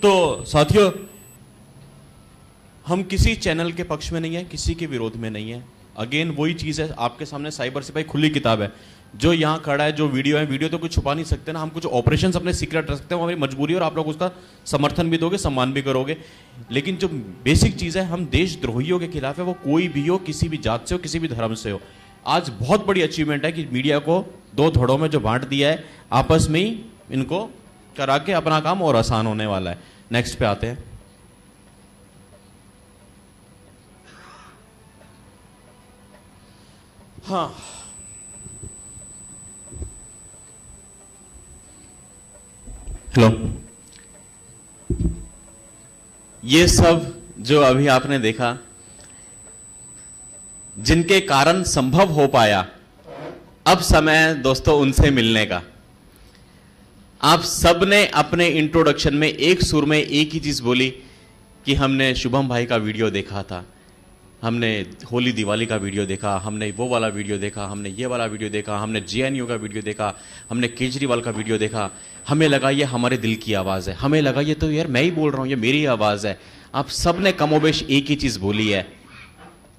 तो साथियों, हम किसी चैनल के पक्ष में नहीं है, किसी के विरोध में नहीं है। अगेन वही चीज है, आपके सामने साइबर सिपाही खुली किताब है। जो यहाँ खड़ा है, जो वीडियो है, वीडियो तो कुछ छुपा नहीं सकते ना। हम कुछ ऑपरेशंस अपने सीक्रेट रख सकते हैं, वो हमारी मजबूरी है और आप लोग उसका समर्थन भी दोगे, सम्मान भी करोगे। लेकिन जो बेसिक चीज है, हम देशद्रोहियों के खिलाफ है, वो कोई भी हो, किसी भी जात से हो, किसी भी धर्म से हो। आज बहुत बड़ी अचीवमेंट है कि मीडिया को दो धड़ों में जो बांट दिया है, आपस में ही इनको करा के अपना काम और आसान होने वाला है। नेक्स्ट पे आते हैं। हाँ, हेलो। ये सब जो अभी आपने देखा, जिनके कारण संभव हो पाया, अब समय है दोस्तों उनसे मिलने का। आप सबने अपने इंट्रोडक्शन में एक सुर में एक ही चीज बोली कि हमने शुभम भाई का वीडियो देखा था, हमने होली दिवाली का वीडियो देखा, हमने वो वाला वीडियो देखा, हमने ये वाला वीडियो देखा, हमने जेएनयू का वीडियो देखा, हमने केजरीवाल का वीडियो देखा। हमें लगा ये हमारे दिल की आवाज़ है, हमें लगा ये तो यार मैं ही बोल रहा हूँ, ये मेरी आवाज़ है। आप सब ने कमोबेश एक ही चीज़ बोली है,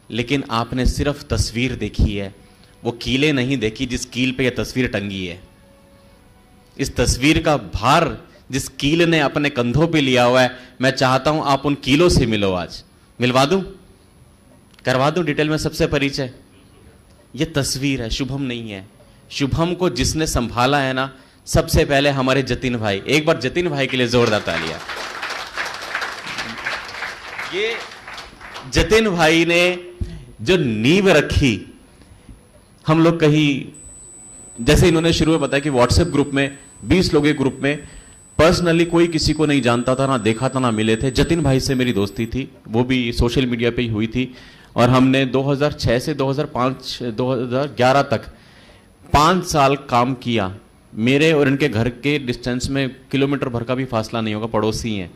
लेकिन आपने सिर्फ तस्वीर देखी है, वो कीलें नहीं देखी जिस कील पे यह तस्वीर टंगी है। इस तस्वीर का भार जिस कील ने अपने कंधों पे लिया हुआ है, मैं चाहता हूं आप उन कीलों से मिलो। आज मिलवा दूं, करवा दूं डिटेल में सबसे परिचय। ये तस्वीर है, शुभम नहीं है। शुभम को जिसने संभाला है ना, सबसे पहले हमारे जतिन भाई। एक बार जतिन भाई के लिए जोरदार तालियां। ये जतिन भाई ने जो नींव रखी, हम लोग कहीं, जैसे इन्होंने शुरू में बताया कि व्हाट्सएप ग्रुप में 20 लोगों के ग्रुप में पर्सनली कोई किसी को नहीं जानता था, ना देखा था, ना मिले थे। जतिन भाई से मेरी दोस्ती थी, वो भी सोशल मीडिया पे ही हुई थी। और हमने 2006 से 2011 तक 5 साल काम किया। मेरे और इनके घर के डिस्टेंस में किलोमीटर भर का भी फासला नहीं होगा, पड़ोसी हैं।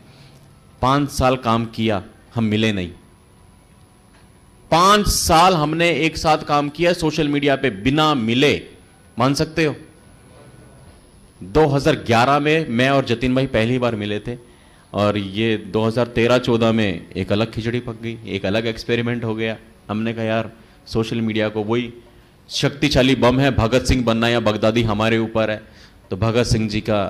5 साल काम किया, हम मिले नहीं। 5 साल हमने एक साथ काम किया सोशल मीडिया पे, बिना मिले। मान सकते हो? 2011 में मैं और जतिन भाई पहली बार मिले थे, और ये 2013-14 में एक अलग खिचड़ी पक गई, एक अलग एक्सपेरिमेंट हो गया। हमने कहा यार सोशल मीडिया को, वही शक्तिशाली बम है, भगत सिंह बनना या बगदादी हमारे ऊपर है। तो भगत सिंह जी का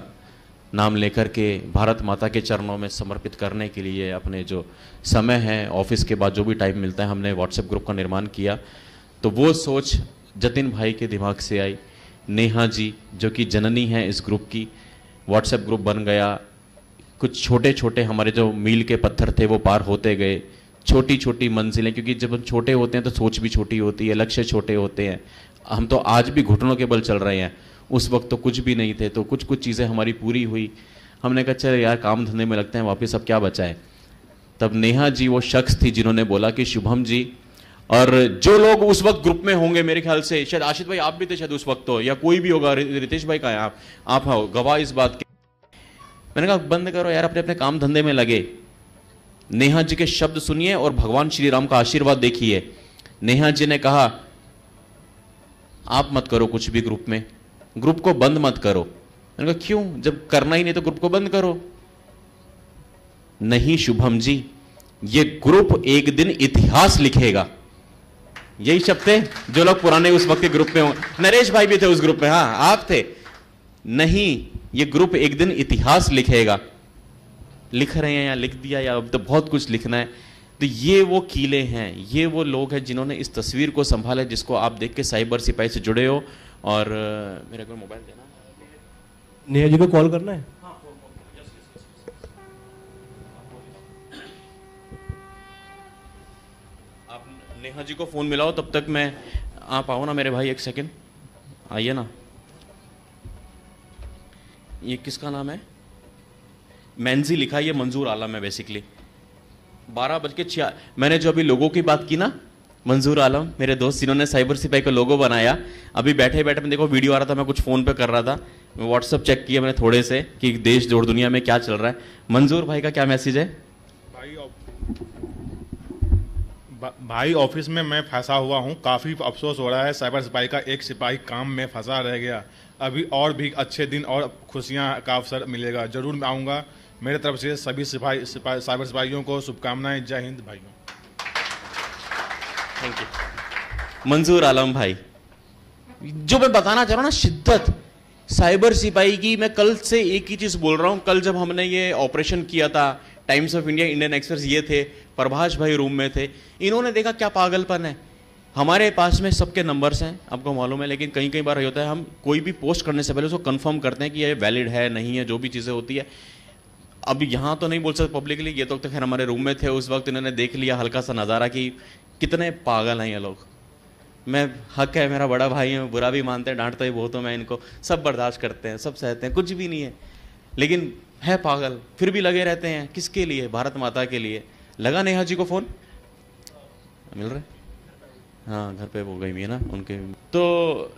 नाम लेकर के भारत माता के चरणों में समर्पित करने के लिए अपने जो समय है, ऑफिस के बाद जो भी टाइम मिलता है, हमने व्हाट्सएप ग्रुप का निर्माण किया। तो वो सोच जतिन भाई के दिमाग से आई। नेहा जी जो कि जननी है इस ग्रुप की, व्हाट्सएप ग्रुप बन गया। कुछ छोटे छोटे हमारे जो मील के पत्थर थे वो पार होते गए, छोटी छोटी मंजिलें, क्योंकि जब हम छोटे होते हैं तो सोच भी छोटी होती है, लक्ष्य छोटे होते हैं। हम तो आज भी घुटनों के बल चल रहे हैं, उस वक्त तो कुछ भी नहीं थे। तो कुछ कुछ चीज़ें हमारी पूरी हुई। हमने कहा चल यार काम धंधे में लगते हैं वापस, अब क्या बचा है। तब नेहा जी वो शख्स थी जिन्होंने बोला कि शुभम जी, और जो लोग उस वक्त ग्रुप में होंगे, मेरे ख्याल से शायद आशित भाई आप भी थे शायद उस वक्त, तो या कोई भी होगा, रितेश भाई का है, आप हो गवाह इस बात के। मैंने कहा बंद करो यार, अपने अपने काम धंधे में लगे। नेहा जी के शब्द सुनिए और भगवान श्री राम का आशीर्वाद देखिए। नेहा जी ने कहा आप मत करो कुछ भी ग्रुप में, ग्रुप को बंद मत करो। मैंने कहा क्यों, जब करना ही नहीं तो ग्रुप को बंद करो। नहीं शुभम जी, ये ग्रुप एक दिन इतिहास लिखेगा। यही शब्द थे जो लोग पुराने उस वक्त के ग्रुप में होंगे। नरेश भाई भी थे उस ग्रुप में, हाँ आप थे। नहीं, ये ग्रुप एक दिन इतिहास लिखेगा। लिख रहे हैं या लिख दिया, या अब तो बहुत कुछ लिखना है। तो ये वो कीले हैं, ये वो लोग हैं जिन्होंने इस तस्वीर को संभाला, जिसको आप देख के साइबर सिपाही से जुड़े हो। और मेरे को मोबाइल देना, नेहा जी को कॉल करना है। आप नेहा जी को फोन मिलाओ, तब तक मैं, आप आओ ना मेरे भाई, एक सेकंड आइए ना। ये किसका नाम है? मैंजी लिखा है, ये मंजूर आलम है बेसिकली। 12:06 मैंने जो अभी लोगों की बात की ना, मंजूर आलम मेरे दोस्त जिन्होंने साइबर सिपाही का लोगो बनाया। अभी बैठे बैठे मैं देखो वीडियो आ रहा था, मैं कुछ फोन पे कर रहा था, व्हाट्सएप चेक किया मैंने थोड़े से कि देश जोड़ दुनिया में क्या चल रहा है। मंजूर भाई का क्या मैसेज है? भाई ऑफिस में मैं फंसा हुआ हूँ, काफ़ी अफसोस हो रहा है। साइबर सिपाही का एक सिपाही काम में फंसा रह गया। अभी और भी अच्छे दिन और खुशियाँ का अवसर मिलेगा, जरूर मैं आऊँगा। मेरे तरफ से सभी साइबर सिपाहियों को शुभकामनाएं। जय हिंद भाइयों। Thank you. मंजूर आलम भाई, जो मैं बताना चाह रहा हूं ना, शिद्दत साइबर सिपाही की, मैं कल से एक ही चीज बोल रहा हूं। कल जब हमने ये ऑपरेशन किया था, times of India, Indian express ये थे, प्रभाष भाई रूम में थे, इन्होंने देखा क्या पागलपन है। हमारे पास में सबके नंबर्स हैं, आपको मालूम है, लेकिन कई कई बार ये होता है हम कोई भी पोस्ट करने से पहले उसको कंफर्म करते हैं कि ये वैलिड है नहीं है, जो भी चीज़ें होती है। अब यहाँ तो नहीं बोल सकते पब्लिकली, ये तो खैर हमारे रूम में थे उस वक्त, इन्होंने देख लिया हल्का सा नज़ारा कि कितने पागल हैं ये लोग। मैं, हक है, मेरा बड़ा भाई है, बुरा भी मानते हैं, डांटता ही बहुत हूँ मैं इनको, सब बर्दाश्त करते हैं, सब सहते हैं, कुछ भी नहीं है, लेकिन है पागल, फिर भी लगे रहते हैं। किसके लिए? भारत माता के लिए। लगा नेहा जी को फोन? मिल रहा है? हाँ, घर पे वो गई हुई है ना उनके। तो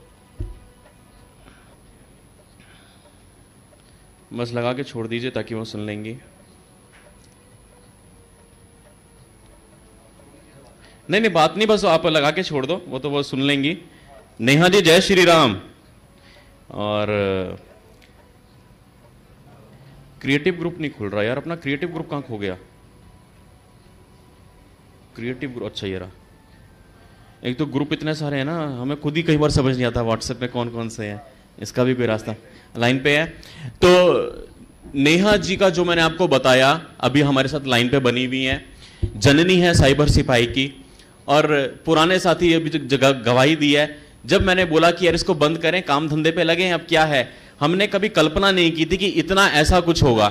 बस लगा के छोड़ दीजिए ताकि वो सुन लेंगी। नहीं नहीं, बात नहीं, बस आप लगा के छोड़ दो, वो तो वो सुन लेंगी। नेहा जी जय श्री राम। और क्रिएटिव ग्रुप नहीं खुल रहा यार, अपना क्रिएटिव ग्रुप कहाँ खो गया? क्रिएटिव ग्रुप, अच्छा ये रहा। एक तो ग्रुप इतने सारे हैं ना, हमें खुद ही कई बार समझ नहीं आता व्हाट्सएप में कौन कौन से हैं, इसका भी कोई रास्ता। लाइन पे है तो नेहा जी का जो मैंने आपको बताया, अभी हमारे साथ लाइन पे बनी हुई है, जननी है साइबर सिपाही की, और पुराने साथी अभी जगह गवाही दी है। जब मैंने बोला कि यार इसको बंद करें, काम धंधे पे लगे, अब क्या है, हमने कभी कल्पना नहीं की थी कि इतना ऐसा कुछ होगा।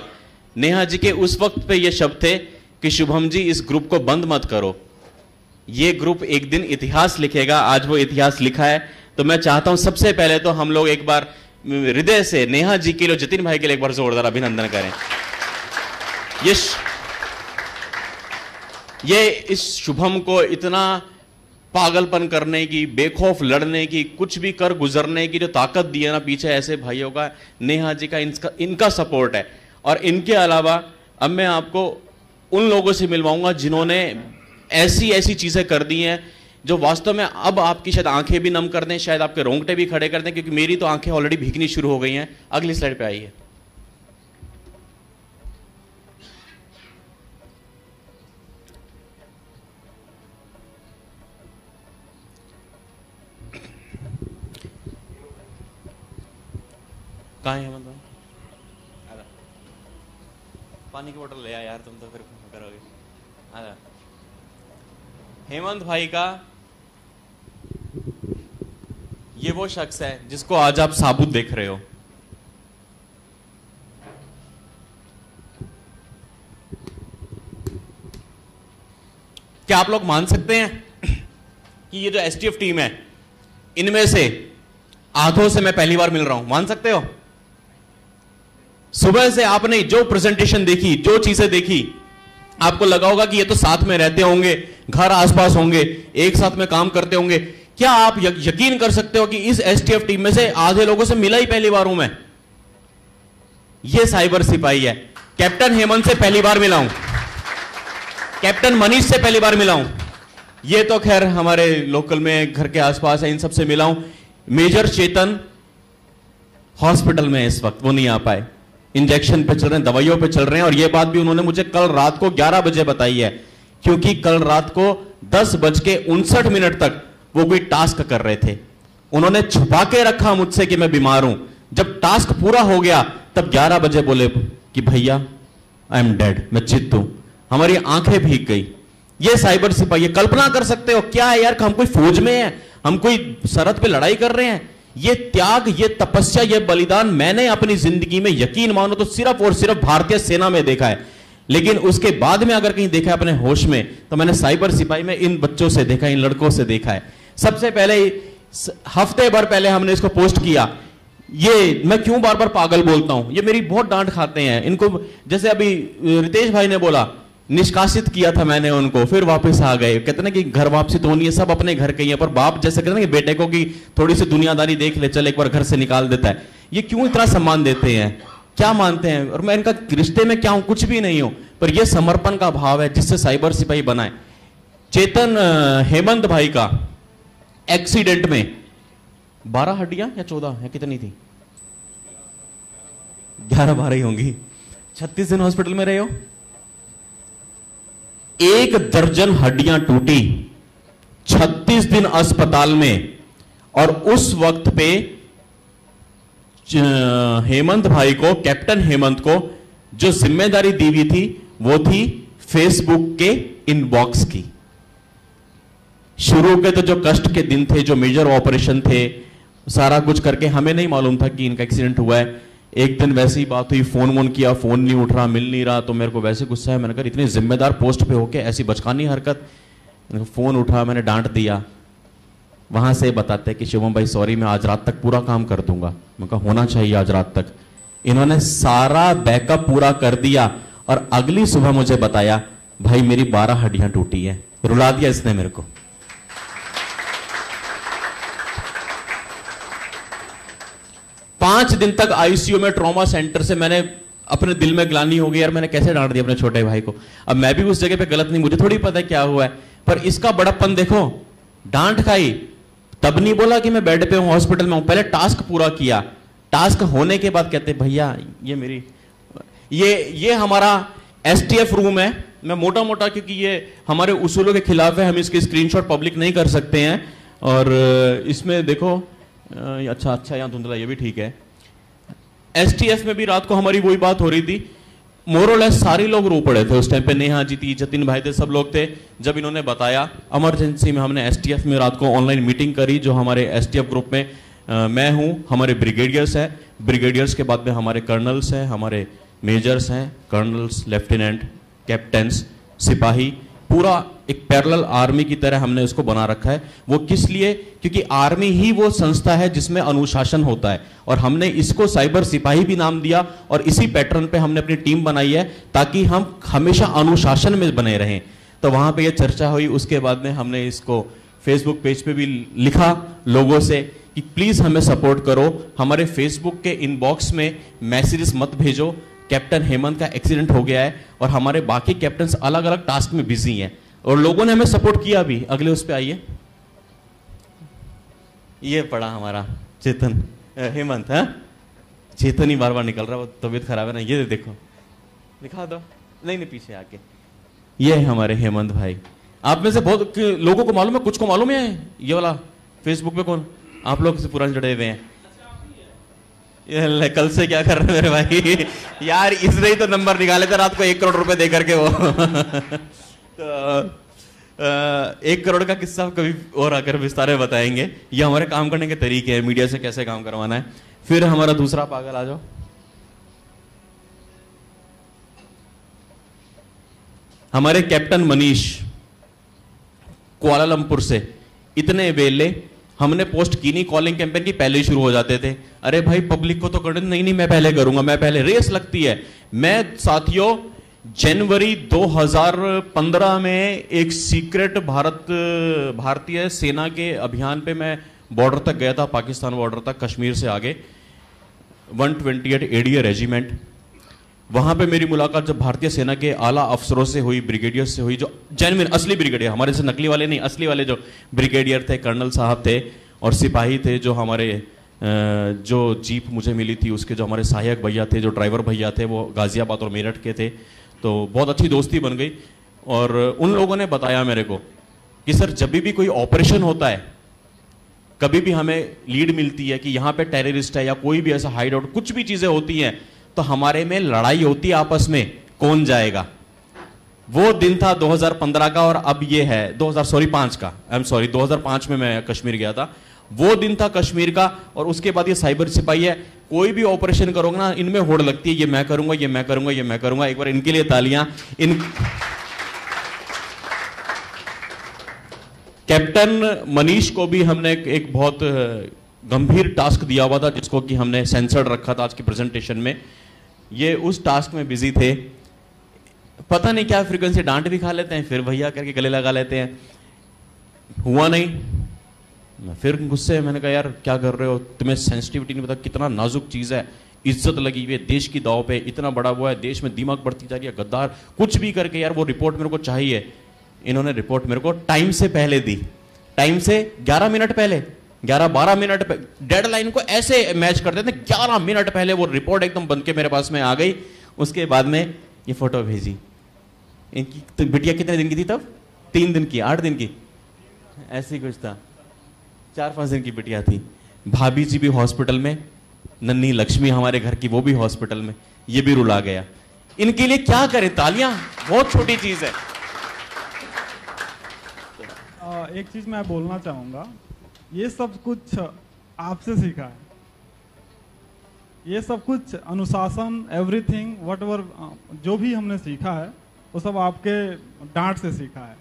नेहा जी के उस वक्त पे ये शब्द थे कि शुभम जी इस ग्रुप को बंद मत करो, ये ग्रुप एक दिन इतिहास लिखेगा। आज वो इतिहास लिखा है। तो मैं चाहता हूं सबसे पहले तो हम लोग एक बार हृदय से नेहा जी के लिए, जतिन भाई के लिए एक बार जोरदार अभिनंदन करें। ये इस शुभम को इतना पागलपन करने की, बेखौफ लड़ने की, कुछ भी कर गुजरने की जो ताकत दी है ना पीछे ऐसे भाइयों का, नेहा जी का, इनका सपोर्ट है। और इनके अलावा अब मैं आपको उन लोगों से मिलवाऊंगा जिन्होंने ऐसी ऐसी चीजें कर दी हैं जो वास्तव में अब आपकी शायद आंखें भी नम कर दें, शायद आपके रोंगटे भी खड़े कर दें, क्योंकि मेरी तो आंखें ऑलरेडी भीगनी शुरू हो गई हैं। अगली स्लाइड पे आइए। कहाँ है हेमंत भाई? पानी की बोतल ले आ यार, तुम तो फिर करोगे। आजा। हेमंत भाई का ये वो शख्स है जिसको आज आप साबुत देख रहे हो। क्या आप लोग मान सकते हैं कि ये जो एसटीएफ टीम है, इनमें से आधों से मैं पहली बार मिल रहा हूं? मान सकते हो? सुबह से आपने जो प्रेजेंटेशन देखी, जो चीजें देखी, आपको लगा होगा कि ये तो साथ में रहते होंगे, घर आसपास होंगे, एक साथ में काम करते होंगे। क्या आप यकीन कर सकते हो कि इस एसटीएफ टीम में से आधे लोगों से मिला ही पहली बार हूं मैं? ये साइबर सिपाही है। कैप्टन हेमंत से पहली बार मिला हूं, कैप्टन मनीष से पहली बार मिला हूं, ये तो खैर हमारे लोकल में घर के आसपास है, इन सबसे मिला हूं। मेजर चेतन हॉस्पिटल में इस वक्त, वो नहीं आ पाए, इंजेक्शन पे चल रहे हैं, दवाइयों पे चल रहे हैं। और ये बात भी उन्होंने मुझे कल रात को 11 बजे बताई है, क्योंकि कल रात को 10:59 तक वो कोई टास्क कर रहे थे। उन्होंने छुपा के रखा मुझसे कि मैं बीमार हूं। जब टास्क पूरा हो गया तब 11 बजे बोले कि भैया आई एम डेड, मैं चित्त हूं। हमारी आंखें भीग गई। ये साइबर सिपाही, कल्पना कर सकते हो क्या है यार, हम कोई फौज में हैं, हम कोई सरहद पे लड़ाई कर रहे हैं। ये त्याग, ये तपस्या, ये बलिदान मैंने अपनी जिंदगी में, यकीन मानो तो सिर्फ और सिर्फ भारतीय सेना में देखा है। लेकिन उसके बाद में अगर कहीं देखा है अपने होश में, तो मैंने साइबर सिपाही में इन बच्चों से देखा, इन लड़कों से देखा है। सबसे पहले हफ्ते भर पहले हमने इसको पोस्ट किया। ये मैं क्यों बार बार पागल बोलता हूं, ये मेरी बहुत डांट खाते हैं इनको। जैसे अभी रितेश भाई ने बोला, निष्कासित किया था मैंने उनको, फिर वापस आ गए। कहते ना कि घर वापसी तो होनी है, सब अपने घर के ही है, पर बाप जैसे कहते ना कि बेटे को कि थोड़ी सी दुनियादारी देख ले, चल एक बार घर से निकाल देता है। ये क्यों इतना सम्मान देते हैं, क्या मानते हैं? और मैं इनका रिश्ते में क्या हूं, कुछ भी नहीं हूं, पर यह समर्पण का भाव है जिससे साइबर सिपाही बनाए। चेतन हेमंत भाई का एक्सीडेंट में 12 हड्डियां या 14 या कितनी थी? 11-12 ही होंगी। 36 दिन हॉस्पिटल में रहे हो, 1 दर्जन हड्डियां टूटी, 36 दिन अस्पताल में। और उस वक्त पे हेमंत भाई को, कैप्टन हेमंत को जो जिम्मेदारी दी हुई थी वो थी फेसबुक के इनबॉक्स की। शुरू के तो जो कष्ट के दिन थे, जो मेजर ऑपरेशन थे, सारा कुछ करके हमें नहीं मालूम था कि इनका एक्सीडेंट हुआ है। एक दिन वैसे ही बात हुई, फोन वोन किया, फोन नहीं उठ रहा, मिल नहीं रहा, तो मेरे को वैसे गुस्सा है। मैंने कहा इतनी जिम्मेदार पोस्ट पे होके ऐसी बचकानी हरकत। फोन उठा, मैंने डांट दिया। वहां से बताते कि शिवम भाई सॉरी, मैं आज रात तक पूरा काम कर दूंगा। मैं कहा होना चाहिए आज रात तक। इन्होंने सारा बैकअप पूरा कर दिया और अगली सुबह मुझे बताया भाई मेरी 12 हड्डियां टूटी है। रुला दिया इसने मेरे को। पांच दिन तक आईसीयू में ट्रॉमा सेंटर से मैंने अपने दिल में ग्लानि हो गई, यार मैंने कैसे डांट दिया अपने छोटे भाई को। अब मैं भी उस जगह पे गलत नहीं, मुझे थोड़ी पता है क्या हुआ है, पर इसका बड़प्पन देखो। डांट खाई तब नहीं बोला कि मैं बेड पे हूं, हॉस्पिटल में हूं, पहले टास्क पूरा किया। टास्क होने के बाद कहते भैया ये मेरी ये हमारा एसटीएफ रूम है। मैं मोटा मोटा, क्योंकि ये हमारे उसूलों के खिलाफ है, हम इसके स्क्रीनशॉट पब्लिक नहीं कर सकते हैं। और इसमें देखो अच्छा यहां धुंधला, ये भी ठीक है। एसटीएफ में भी रात को हमारी वही बात हो रही थी। मोरलेस सारे लोग रो पड़े थे उस टाइम पे। नेहा जी थी, जतिन भाई थे, सब लोग थे। जब इन्होंने बताया, इमरजेंसी में हमने एसटीएफ में रात को ऑनलाइन मीटिंग करी। जो हमारे एसटीएफ ग्रुप में मैं हूं, हमारे ब्रिगेडियर्स हैं, ब्रिगेडियर्स के बाद में हमारे कर्नल्स हैं, हमारे मेजर्स हैं, कर्नल्स, लेफ्टिनेंट, कैप्टन्स, सिपाही, पूरा एक पैरेलल आर्मी की तरह हमने उसको बना रखा है। वो किस लिए? क्योंकि आर्मी ही वो संस्था है जिसमें अनुशासन होता है। और हमने इसको साइबर सिपाही भी नाम दिया और इसी पैटर्न पे हमने अपनी टीम बनाई है ताकि हम हमेशा अनुशासन में बने रहें। तो वहां पे ये चर्चा हुई। उसके बाद में हमने इसको फेसबुक पेज पे भी लिखा लोगों से कि प्लीज हमें सपोर्ट करो। हमारे फेसबुक के इनबॉक्स में मैसेजेस मत भेजो, कैप्टन हेमंत का एक्सीडेंट हो गया है। और हमारे बाकी कैप्टन्स अलग अलग टास्क में बिजी हैं और लोगों ने हमें सपोर्ट किया भी। अगले उस पे आइए, ये पड़ा हमारा चेतन, हेमंत है। चेतन ही बार बार निकल रहा है, वो तबीयत खराब है ना। ये देखो, दिखा दो, नहीं पीछे आके। ये है हमारे हेमंत भाई। आप में से बहुत लोगों को मालूम है, कुछ को मालूम है ये वाला फेसबुक पे कौन, आप लोग से पुराने जुड़े हुए हैं। कल से क्या कर रहे हैं मेरे भाई यार, इसने ही तो नंबर निकाले थे रात को 1 करोड़ रुपए दे करके वो तो 1 करोड़ का किस्सा कभी और आकर विस्तार में बताएंगे। ये हमारे काम करने के तरीके हैं, मीडिया से कैसे काम करवाना है। फिर हमारा दूसरा पागल, आ जाओ। हमारे कैप्टन मनीष कुआलालंपुर से, इतने वेले हमने पोस्ट की नहीं, कॉलिंग कैंपेन की पहले ही शुरू हो जाते थे। अरे भाई पब्लिक को तो करने, नहीं मैं पहले करूंगा, मैं पहले। रेस लगती है। मैं साथियों जनवरी 2015 में एक सीक्रेट भारतीय सेना के अभियान पे मैं बॉर्डर तक गया था, पाकिस्तान बॉर्डर तक, कश्मीर से आगे, 128 एडीए रेजिमेंट। वहां पे मेरी मुलाकात जब भारतीय सेना के आला अफसरों से हुई, ब्रिगेडियर से हुई, जो जेन्युइन असली ब्रिगेडियर, हमारे से नकली वाले नहीं, असली वाले जो ब्रिगेडियर थे, कर्नल साहब थे और सिपाही थे। जो हमारे जो जीप मुझे मिली थी उसके जो हमारे सहायक भैया थे, जो ड्राइवर भैया थे, वो गाजियाबाद और मेरठ के थे। तो बहुत अच्छी दोस्ती बन गई। और उन लोगों ने बताया मेरे को कि सर जब भी कोई ऑपरेशन होता है, कभी भी हमें लीड मिलती है कि यहां पे टेररिस्ट है या कोई भी ऐसा हाइड आउट, कुछ भी चीजें होती हैं, तो हमारे में लड़ाई होती है आपस में, कौन जाएगा। वो दिन था 2015 का और अब ये है 2005 का। 2005 में मैं कश्मीर गया था। वो दिन था कश्मीर का। और उसके बाद ये साइबर सिपाही है। कोई भी ऑपरेशन करोगे ना, इनमें होड़ लगती है, ये मैं करूंगा, ये मैं करूंगा, ये मैं करूंगा। एक बार इनके लिए तालियां। कैप्टन मनीष को भी हमने एक बहुत गंभीर टास्क दिया हुआ था, जिसको कि हमने सेंसर्ड रखा था आज की प्रेजेंटेशन में। ये उस टास्क में बिजी थे। पता नहीं क्या फ्रीक्वेंसी, डांट भी खा लेते हैं, फिर भैया करके गले लगा लेते हैं। हुआ नहीं, फिर गुस्से। मैंने कहा यार क्या कर रहे हो, तुम्हें सेंसिटिविटी नहीं पता, कितना नाजुक चीज है, इज्जत लगी हुई है देश की दाव पे, इतना बड़ा हुआ है, देश में दिमाग बढ़ती जा रही है, गद्दार कुछ भी करके यार वो रिपोर्ट मेरे को चाहिए। इन्होंने रिपोर्ट मेरे को टाइम से पहले दी, टाइम से 11 मिनट पहले, 11-12 मिनट डेडलाइन को ऐसे मैच करते थे। 11 मिनट पहले वो रिपोर्ट एकदम बन के मेरे पास में आ गई। उसके बाद में ये फोटो भेजी। इनकी तो बिटिया कितने दिन की थी तब? 3 दिन की, 8 दिन की, ऐसे ही कुछ था, 4-5 दिन की बिटिया थी। भाभी जी भी हॉस्पिटल में, नन्ही लक्ष्मी हमारे घर की वो भी हॉस्पिटल में, ये भी रुला गया। इनके लिए क्या करें? तालियां बहुत छोटी चीज है। एक चीज मैं बोलना चाहूंगा, ये सब कुछ आपसे सीखा है, ये सब कुछ अनुशासन, एवरीथिंग व्हाटएवर जो भी हमने सीखा है वो सब आपके डांट से सीखा है।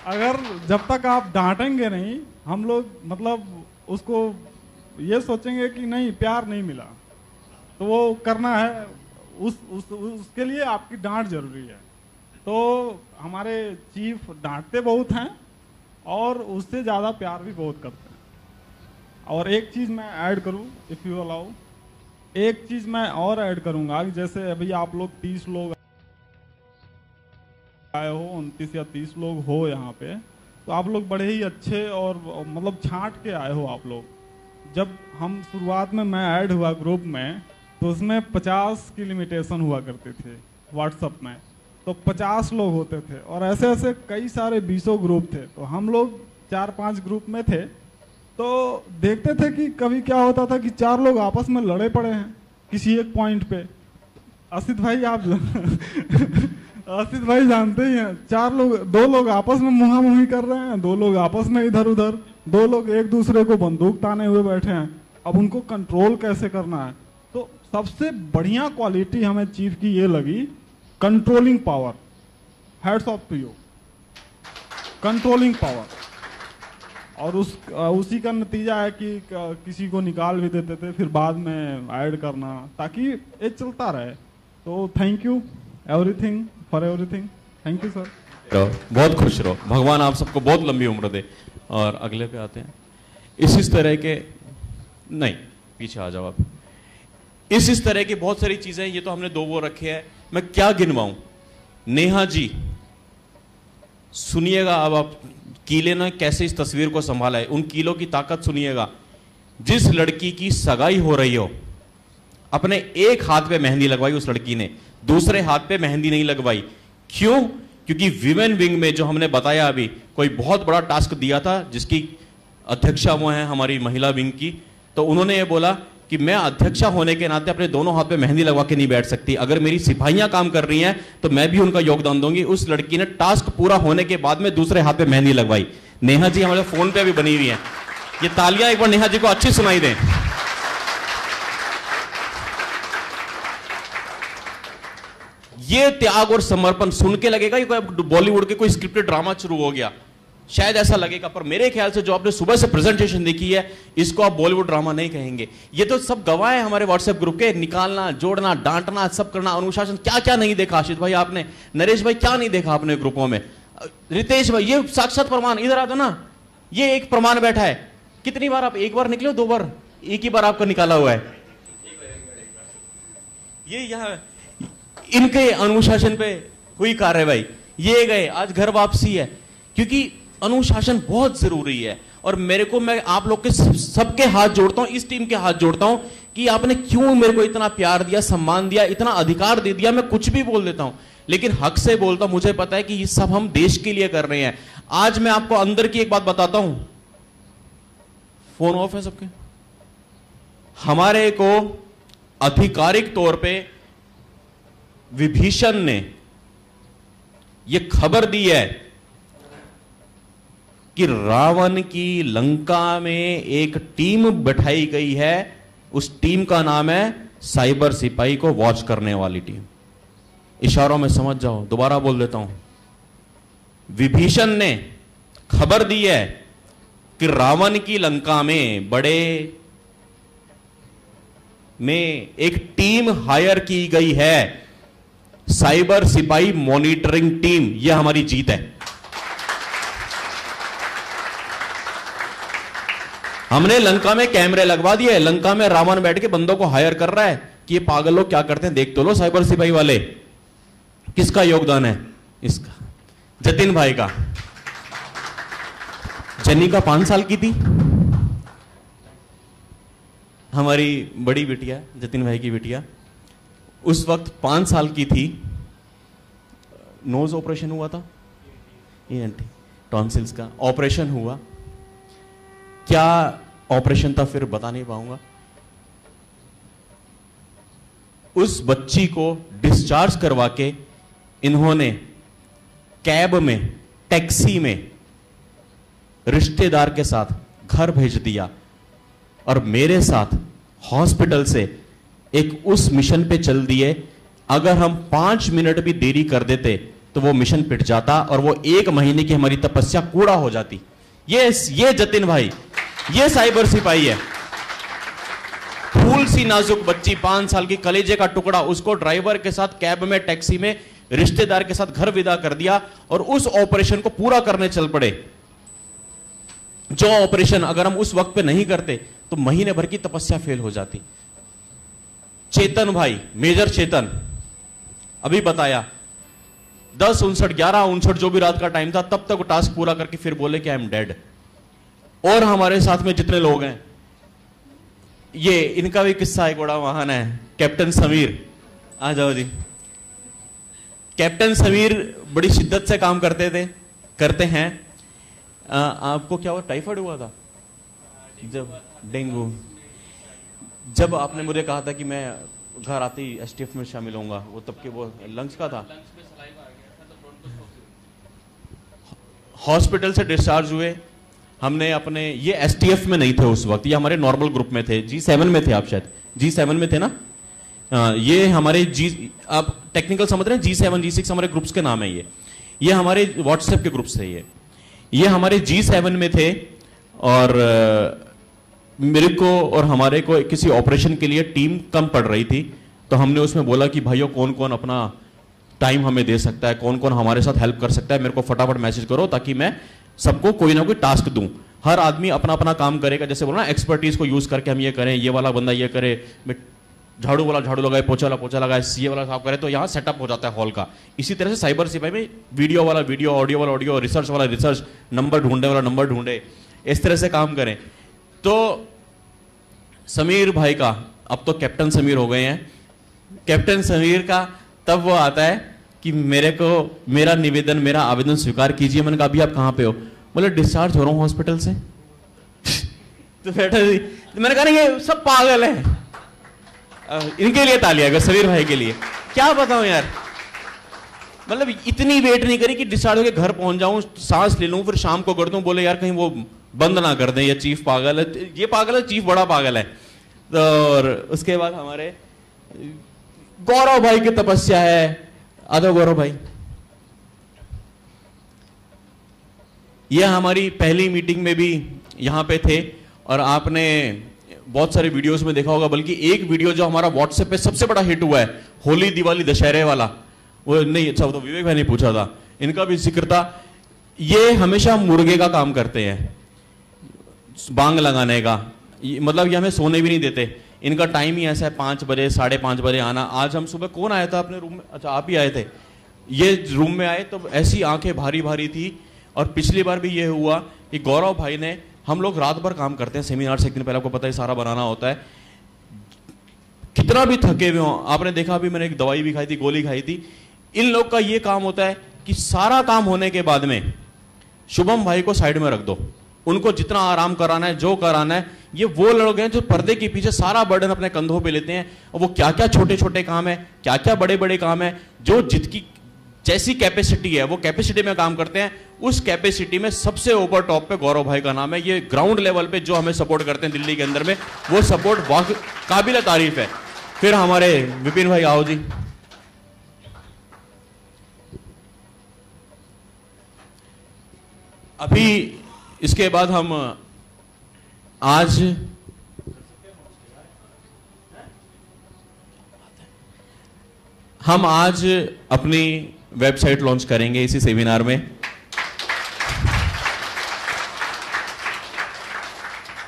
अगर जब तक आप डांटेंगे नहीं, हम लोग मतलब उसको ये सोचेंगे कि नहीं प्यार नहीं मिला, तो वो करना है, उसके लिए आपकी डांट जरूरी है। तो हमारे चीफ डांटते बहुत हैं और उससे ज़्यादा प्यार भी बहुत करते हैं। और एक चीज़ मैं ऐड करूं, इफ़ यू अलाउ, एक चीज़ मैं और ऐड करूंगा कि जैसे अभी आप लोग 30 लोग आए हो, 29 या 30 लोग हो यहाँ पे, तो आप लोग बड़े ही अच्छे और मतलब छांट के आए हो आप लोग। जब हम शुरुआत में मैं ऐड हुआ ग्रुप में, तो उसमें 50 की लिमिटेशन हुआ करती थी व्हाट्सएप में, तो 50 लोग होते थे और ऐसे ऐसे कई सारे 20 ग्रुप थे। तो हम लोग 4-5 ग्रुप में थे, तो देखते थे कि कभी क्या होता था कि 4 लोग आपस में लड़े पड़े हैं किसी एक पॉइंट पे। असित भाई आप असित भाई जानते ही हैं, 2 लोग आपस में मुहा मुही कर रहे हैं, 2 लोग आपस में इधर उधर, 2 लोग एक दूसरे को बंदूक ताने हुए बैठे हैं। अब उनको कंट्रोल कैसे करना है? तो सबसे बढ़िया क्वालिटी हमें चीफ की ये लगी, controlling power. Hats off to you, controlling power. और उसी का नतीजा है कि किसी को निकाल भी देते थे, फिर बाद में ऐड करना, ताकि ये चलता रहे। तो thank you everything for everything, thank you sir. बहुत खुश रहो, भगवान आप सबको बहुत लंबी उम्र दे। और अगले पे आते हैं। इस तरह के, नहीं पीछे आ जाओ आप। इस तरह की बहुत सारी चीजें, ये तो हमने 2 वो रखे हैं, मैं क्या गिनवाऊं। नेहा जी सुनिएगा, अब आप कीले ने कैसे इस तस्वीर को संभाला है, उन कीलों की ताकत सुनिएगा। जिस लड़की की सगाई हो रही हो, अपने एक हाथ पे मेहंदी लगवाई उस लड़की ने, दूसरे हाथ पे मेहंदी नहीं लगवाई। क्यों? क्योंकि विमेन विंग में जो हमने बताया अभी, कोई बहुत बड़ा टास्क दिया था, जिसकी अध्यक्षा वो है हमारी महिला विंग की। तो उन्होंने ये बोला कि मैं अध्यक्षा होने के नाते अपने दोनों हाथ पे मेहंदी लगवा के नहीं बैठ सकती, अगर मेरी सिपाहियां काम कर रही हैं तो मैं भी उनका योगदान दूंगी। उस लड़की ने टास्क पूरा होने के बाद में दूसरे हाथ पे मेहंदी लगवाई। नेहा जी हमारे फोन पे भी बनी हुई हैं, ये तालियां एक बार नेहा जी को अच्छी सुनाई दें। ये त्याग और समर्पण सुन के लगेगा कि कोई बॉलीवुड के कोई स्क्रिप्टेड ड्रामा शुरू हो गया, शायद ऐसा लगेगा, पर मेरे ख्याल से जो आपने सुबह से प्रेजेंटेशन देखी है, इसको आप बॉलीवुड ड्रामा नहीं कहेंगे। ये तो सब गवाह है हमारे व्हाट्सएप ग्रुप के, निकालना, जोड़ना, डांटना, सब करना, अनुशासन, क्या क्या नहीं देखा आशीष भाई आपने, नरेश भाई क्या नहीं देखा आपने ग्रुपों में, रितेश भाई, ये साक्षात प्रमाण, इधर आ दो ना, ये एक प्रमाण बैठा है। कितनी बार आप, एक बार निकले हो, 2 बार, एक ही बार आपका निकाला हुआ है। ये यहां इनके अनुशासन पे हुई कार्रवाई, ये गए, आज घर वापसी है, क्योंकि अनुशासन बहुत जरूरी है। और मेरे को, मैं आप लोग के सबके हाथ जोड़ता हूं, इस टीम के हाथ जोड़ता हूं कि आपने क्यों मेरे को इतना प्यार दिया, सम्मान दिया, इतना अधिकार दे दिया। मैं कुछ भी बोल देता हूं, लेकिन हक से बोलता हूं। मुझे पता है कि ये सब हम देश के लिए कर रहे हैं। आज मैं आपको अंदर की एक बात बताता हूं, फोन ऑफ है सबके। हमारे को आधिकारिक तौर पे विभीषण ने यह खबर दी है कि रावण की लंका में एक टीम बैठाई गई है, उस टीम का नाम है साइबर सिपाही को वॉच करने वाली टीम। इशारों में समझ जाओ, दोबारा बोल देता हूं। विभीषण ने खबर दी है कि रावण की लंका में बड़े में एक टीम हायर की गई है, साइबर सिपाही मॉनिटरिंग टीम। यह हमारी जीत है। हमने लंका में कैमरे लगवा दिए, लंका में रावण बैठ के बंदों को हायर कर रहा है कि ये पागल लोग क्या करते हैं, देख तो लो साइबर सिपाही वाले। किसका योगदान है? इसका, जतिन भाई का। जनिका 5 साल की थी, हमारी बड़ी बिटिया, जतिन भाई की बिटिया, उस वक्त 5 साल की थी। नोज ऑपरेशन हुआ था, ENT टॉन्सिल्स का ऑपरेशन हुआ। क्या ऑपरेशन था फिर बता नहीं पाऊंगा। उस बच्ची को डिस्चार्ज करवा के इन्होंने कैब में, टैक्सी में रिश्तेदार के साथ घर भेज दिया और मेरे साथ हॉस्पिटल से एक उस मिशन पे चल दिए। अगर हम 5 मिनट भी देरी कर देते तो वो मिशन पिट जाता और वो 1 महीने की हमारी तपस्या कूड़ा हो जाती। ये जतिन भाई, ये साइबर सिपाही है। फूल सी नाजुक बच्ची, 5 साल की, कलेजे का टुकड़ा, उसको ड्राइवर के साथ कैब में, टैक्सी में रिश्तेदार के साथ घर विदा कर दिया और उस ऑपरेशन को पूरा करने चल पड़े। जो ऑपरेशन अगर हम उस वक्त पे नहीं करते तो महीने भर की तपस्या फेल हो जाती। चेतन भाई, मेजर चेतन, अभी बताया 10:59, 11:59 जो भी रात का टाइम था, तब तक टास्क पूरा करके फिर बोले कि आई एम डेड। और हमारे साथ में जितने लोग हैं, ये इनका भी किस्सा एक बड़ा महान है। कैप्टन समीर, आ जाओ जी। कैप्टन समीर बड़ी शिद्दत से काम करते हैं। आपको क्या हुआ? टाइफाइड हुआ था? जब डेंगू, जब आपने मुझे कहा था कि मैं घर आते ही STF में शामिल होऊंगा, वो तब के वो लंग्स का था। हॉस्पिटल से डिस्चार्ज हुए, हमने अपने, ये STF में नहीं थे उस वक्त, ये हमारे नॉर्मल ग्रुप में थे, G7 में थे। आप शायद G7 में थे ना? ये हमारे आप टेक्निकल समझ रहे हैं, G7 G6 हमारे ग्रुप्स के नाम है। ये हमारे व्हाट्सएप के ग्रुप्स थे। ये हमारे G7 में थे और मेरे को और हमारे को किसी ऑपरेशन के लिए टीम कम पड़ रही थी, तो हमने उसमें बोला कि भाइयों कौन कौन अपना टाइम हमें दे सकता है, कौन कौन हमारे साथ हेल्प कर सकता है, मेरे को फटाफट मैसेज करो ताकि मैं सबको कोई ना कोई टास्क दूं। हर आदमी अपना अपना काम करेगा, जैसे बोला ना, एक्सपर्टीज को यूज करके हम ये करें, ये वाला बंदा ये करे, झाड़ू वाला झाड़ू लगाए, पोछा वाला पोछा लगाए, सीए वाला साफ करे, तो यहाँ सेटअप हो जाता है हॉल का। इसी तरह से साइबर सिपाही में वीडियो वाला वीडियो, ऑडियो वाला ऑडियो, रिसर्च वाला रिसर्च, नंबर ढूंढने वाला नंबर ढूंढे, इस तरह से काम करें। तो समीर भाई का, अब तो कैप्टन समीर हो गए हैं, कैप्टन समीर का तब वो आता है कि मेरे को मेरा निवेदन, मेरा आवेदन स्वीकार कीजिए। मैंने कहा अभी आप कहाँ पे हो? बोले डिस्चार्ज हो रहा हूँ हॉस्पिटल से। तो बैठा, मैंने कहा ये सब पागल है। इनके लिए तालियां अगर समीर भाई के लिए, क्या बताऊं यार, मतलब इतनी वेट नहीं करी कि डिस्चार्ज होकर घर पहुंच जाऊं, सांस ले लूं, फिर शाम को कर दूं, बोले यार कहीं वो बंद ना कर दें, ये चीफ पागल है, ये पागल है, चीफ बड़ा पागल है। तो और उसके बाद हमारे गौरव भाई की तपस्या है। आदो गौरव भाई, ये हमारी पहली मीटिंग में भी यहां पे थे और आपने बहुत सारे वीडियोस में देखा होगा, बल्कि एक वीडियो जो हमारा व्हाट्सएप पे सबसे बड़ा हिट हुआ है, होली दिवाली दशहरे वाला, वो नहीं, अच्छा तो विवेक भाई ने पूछा था, इनका भी जिक्र था। ये हमेशा मुर्गे का काम करते हैं, बांग लगाने का, मतलब ये हमें सोने भी नहीं देते। इनका टाइम ही ऐसा है 5 बजे 5:30 बजे आना। आज हम सुबह, कौन आया था अपने रूम में? अच्छा आप ही आए थे। ये रूम में आए तो ऐसी आंखें भारी भारी थी। और पिछली बार भी ये हुआ कि गौरव भाई ने, हम लोग रात भर काम करते हैं, सेमिनार से एक दिन पहले आपको पता है सारा बनाना होता है, कितना भी थके हुए हो, आपने देखा अभी मैंने एक दवाई भी खाई थी, गोली खाई थी। इन लोग का ये काम होता है कि सारा काम होने के बाद में शुभम भाई को साइड में रख दो, उनको जितना आराम कराना है, जो कराना है। ये वो लोग हैं जो पर्दे के पीछे सारा बर्डन अपने कंधों पे लेते हैं, और वो क्या क्या छोटे छोटे काम है, क्या क्या बड़े बड़े काम है, जो जितकी जैसी कैपेसिटी है वो कैपेसिटी में काम करते हैं। उस कैपेसिटी में सबसे ऊपर टॉप पे गौरव भाई का नाम है। ये ग्राउंड लेवल पे जो हमें सपोर्ट करते हैं दिल्ली के अंदर में, वो सपोर्ट काबिल तारीफ है। फिर हमारे विपिन भाई, आओ जी। अभी इसके बाद हम आज अपनी वेबसाइट लॉन्च करेंगे इसी सेमिनार में।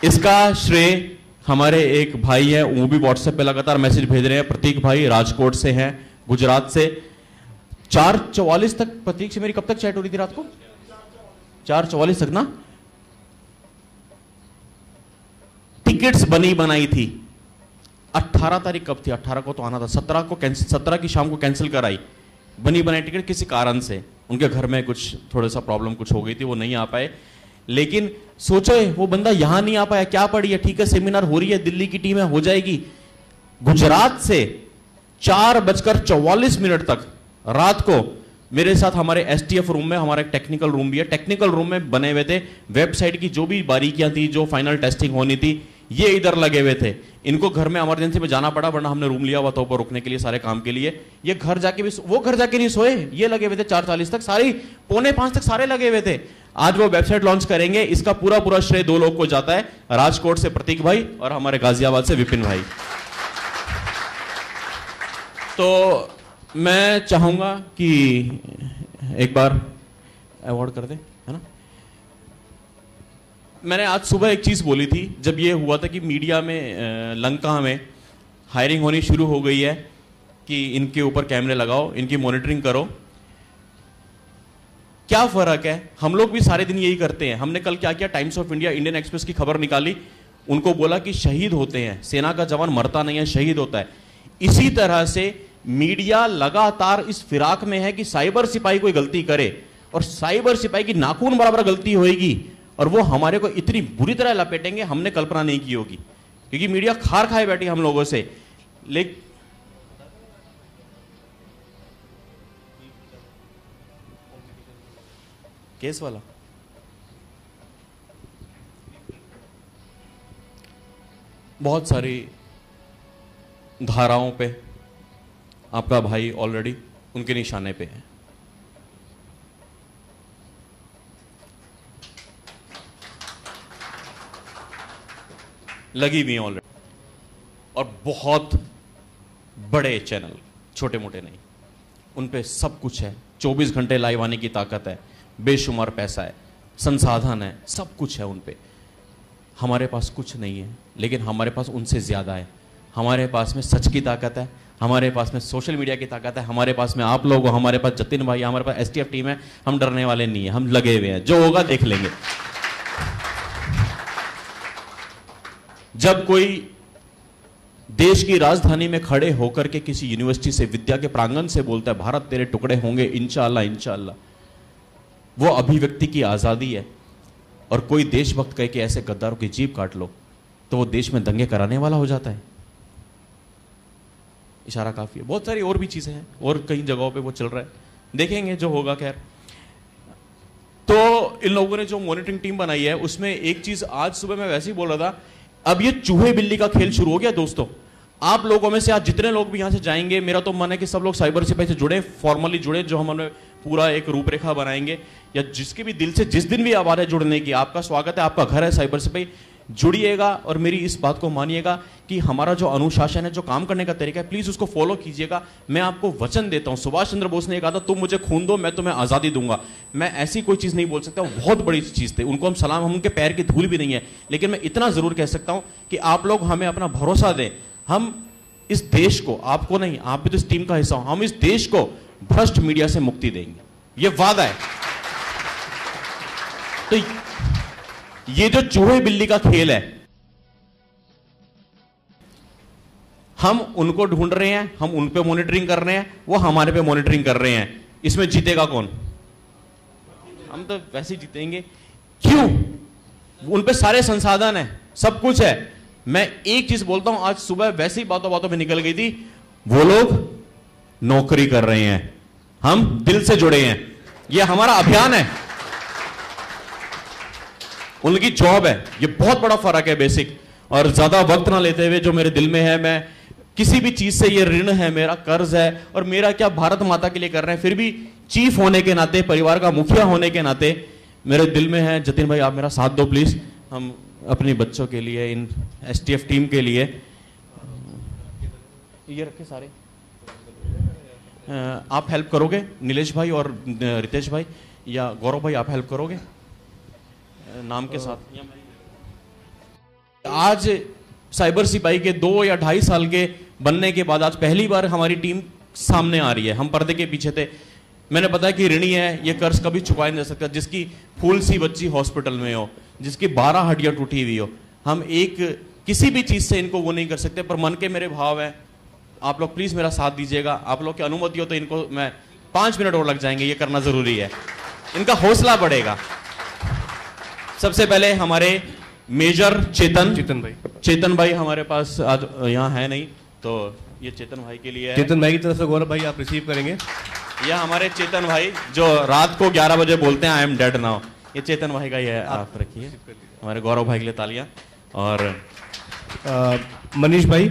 इसका श्रेय हमारे एक भाई है, वो भी व्हाट्सएप पे लगातार मैसेज भेज रहे हैं, प्रतीक भाई राजकोट से हैं, गुजरात से। 4:44 तक प्रतीक से मेरी कब तक चैट हो रही थी रात को? 4:44 तक ना। टिकट्स बनी बनाई थी, 18 तारीख कब थी, 18 को तो आना था, 17 को कैंसिल, 17 की शाम को कैंसिल कराई, बनी बनाई टिकट किसी कारण से, उनके घर में कुछ थोड़ा सा प्रॉब्लम कुछ हो गई थी, वो नहीं आ पाए। लेकिन सोचो वो बंदा यहां नहीं आ पाया, क्या पड़ी है, ठीक है सेमिनार हो रही है, दिल्ली की टीम है, हो जाएगी। गुजरात से 4:44 तक रात को मेरे साथ हमारे एसटीएफ रूम में, हमारा एक टेक्निकल रूम भी है, टेक्निकल रूम में बने हुए थे, वेबसाइट की जो भी बारीकियां थी, जो फाइनल टेस्टिंग होनी थी, ये इधर लगे हुए थे। इनको घर में इमरजेंसी में जाना पड़ा, वरना हमने रूम लिया हुआ था ऊपर रुकने के लिए सारे काम के लिए। ये घर जाके भी, वो घर जाके नहीं सोए, ये लगे हुए थे 4:40 तक, सारी 4:45 तक सारे लगे हुए थे। आज वो वेबसाइट लॉन्च करेंगे, इसका पूरा पूरा श्रेय 2 लोग को जाता है, राजकोट से प्रतीक भाई और हमारे गाजियाबाद से विपिन भाई। तो मैं चाहूंगा कि एक बार अवार्ड कर दे, है ना। मैंने आज सुबह एक चीज बोली थी, जब ये हुआ था कि मीडिया में लंका में हायरिंग होनी शुरू हो गई है कि इनके ऊपर कैमरे लगाओ, इनकी मॉनिटरिंग करो। क्या फर्क है, हम लोग भी सारे दिन यही करते हैं। हमने कल क्या किया, times of India, Indian express की खबर निकाली, उनको बोला कि शहीद होते हैं, सेना का जवान मरता नहीं है, शहीद होता है। इसी तरह से मीडिया लगातार इस फिराक में है कि साइबर सिपाही कोई गलती करे और साइबर सिपाही की नाखून बराबर गलती होगी और वो हमारे को इतनी बुरी तरह लपेटेंगे, हमने कल्पना नहीं की होगी, क्योंकि मीडिया खार खाए बैठी हम लोगों से। लेकिन केस वाला बहुत सारी धाराओं पे आपका भाई ऑलरेडी उनके निशाने पे है। लगी हुई है ऑलरेडी, और बहुत बड़े चैनल, छोटे मोटे नहीं, उन पे सब कुछ है, 24 घंटे लाइव आने की ताकत है, बेशुमार पैसा है, संसाधन है, सब कुछ है उन पे। हमारे पास कुछ नहीं है, लेकिन हमारे पास उनसे ज्यादा है। हमारे पास में सच की ताकत है, हमारे पास में सोशल मीडिया की ताकत है, हमारे पास में आप लोग हो, हमारे पास जतिन भाई, हमारे पास एसटीएफ टीम है। हम डरने वाले नहीं है, हम लगे हुए हैं, जो होगा देख लेंगे। जब कोई देश की राजधानी में खड़े होकर के किसी यूनिवर्सिटी से, विद्या के प्रांगण से बोलता है भारत तेरे टुकड़े होंगे इंशाअल्लाह इंशाअल्लाह, वो अभिव्यक्ति की आजादी है। और कोई देशभक्त कहे कि ऐसे गद्दारों की जीभ काट लो, तो वो देश में दंगे कराने वाला हो जाता है। इशारा काफी है, बहुत सारी और भी चीजें हैं और कई जगहों पे वो चल रहा है, देखेंगे जो होगा। खैर, तो इन लोगों ने जो मॉनिटरिंग टीम बनाई है, उसमें एक चीज आज सुबह मैं वैसे ही बोल रहा था, अब ये चूहे बिल्ली का खेल शुरू हो गया दोस्तों। आप लोगों में से आज जितने लोग भी यहां से जाएंगे, मेरा तो मन है कि सब लोग साइबर सिपाही से जुड़े, फॉर्मली जुड़े, जो हमने पूरा एक रूपरेखा बनाएंगे, या जिसके भी दिल से जिस दिन भी आवाज है जुड़ने की, आपका स्वागत है, आपका घर है साइबर सिपाही, जुड़िएगा। और मेरी इस बात को मानिएगा कि हमारा जो अनुशासन है, जो काम करने का तरीका है, प्लीज उसको फॉलो कीजिएगा। मैं आपको वचन देता हूं, सुभाष चंद्र बोस ने कहा था, तुम मुझे खून दो मैं तुम्हें आजादी दूंगा। मैं ऐसी कोई चीज नहीं बोल सकता, वो बहुत बड़ी चीज थी, उनको हम सलाम, हम उनके पैर की धूल भी नहीं है, लेकिन मैं इतना जरूर कह सकता हूं कि आप लोग हमें अपना भरोसा दें। हम इस देश को, आपको नहीं, आप भी तो इस टीम का हिस्सा हो, हम इस देश को भ्रष्ट मीडिया से मुक्ति देंगे, ये वादा है। तो ये जो चूहे बिल्ली का खेल है, हम उनको ढूंढ रहे हैं, हम उन पे मॉनिटरिंग कर रहे हैं, वो हमारे पे मॉनिटरिंग कर रहे हैं। इसमें जीतेगा कौन? हम तो वैसे ही जीतेंगे। क्यों? उन पे सारे संसाधन है, सब कुछ है। मैं एक चीज बोलता हूं, आज सुबह वैसे ही बातों बातों में निकल गई थी, वो लोग नौकरी कर रहे हैं, हम दिल से जुड़े हैं, ये हमारा अभियान है, उनकी जॉब है। ये बहुत बड़ा फर्क है बेसिक। और ज्यादा वक्त ना लेते हुए, जो मेरे दिल में है, मैं किसी भी चीज से, ये ऋण है मेरा, कर्ज है, और मेरा क्या भारत माता के लिए कर रहे हैं, फिर भी चीफ होने के नाते, परिवार का मुखिया होने के नाते मेरे दिल में है, जतिन भाई आप मेरा साथ दो प्लीज। हम अपने बच्चों के लिए, इन एसटीएफ टीम के लिए, ये रखे सारे, आप हेल्प करोगे नीलेश भाई और रितेश भाई, या गौरव भाई आप हेल्प करोगे नाम के साथ। आज साइबर सिपाही के 2 या 2.5 साल के बनने के बाद आज पहली बार हमारी टीम सामने आ रही है। हम पर्दे के पीछे थे, मैंने बताया कि ऋणी है, ये कर्ज कभी चुकाया नहीं जा सकता, जिसकी फूल सी बच्ची हॉस्पिटल में हो, जिसकी 12 हड्डियां टूटी हुई हो, हम एक किसी भी चीज़ से इनको वो नहीं कर सकते, पर मन के मेरे भाव है, आप लोग प्लीज़ मेरा साथ दीजिएगा। आप लोग की अनुमति हो तो इनको मैं 5 मिनट और लग जाएंगे, ये करना ज़रूरी है, इनका हौसला बढ़ेगा। सबसे पहले हमारे मेजर चेतन भाई हमारे पास आज यहाँ है नहीं, तो ये चेतन भाई के लिए है। चेतन भाई की तरफ से गौरव भाई आप रिसीव करेंगे। यह हमारे चेतन भाई जो रात को 11 बजे बोलते हैं आई एम डेड नाउ, ये चेतन भाई का ही है, आप रखिए। हमारे गौरव भाई के लिए तालियां। और मनीष भाई,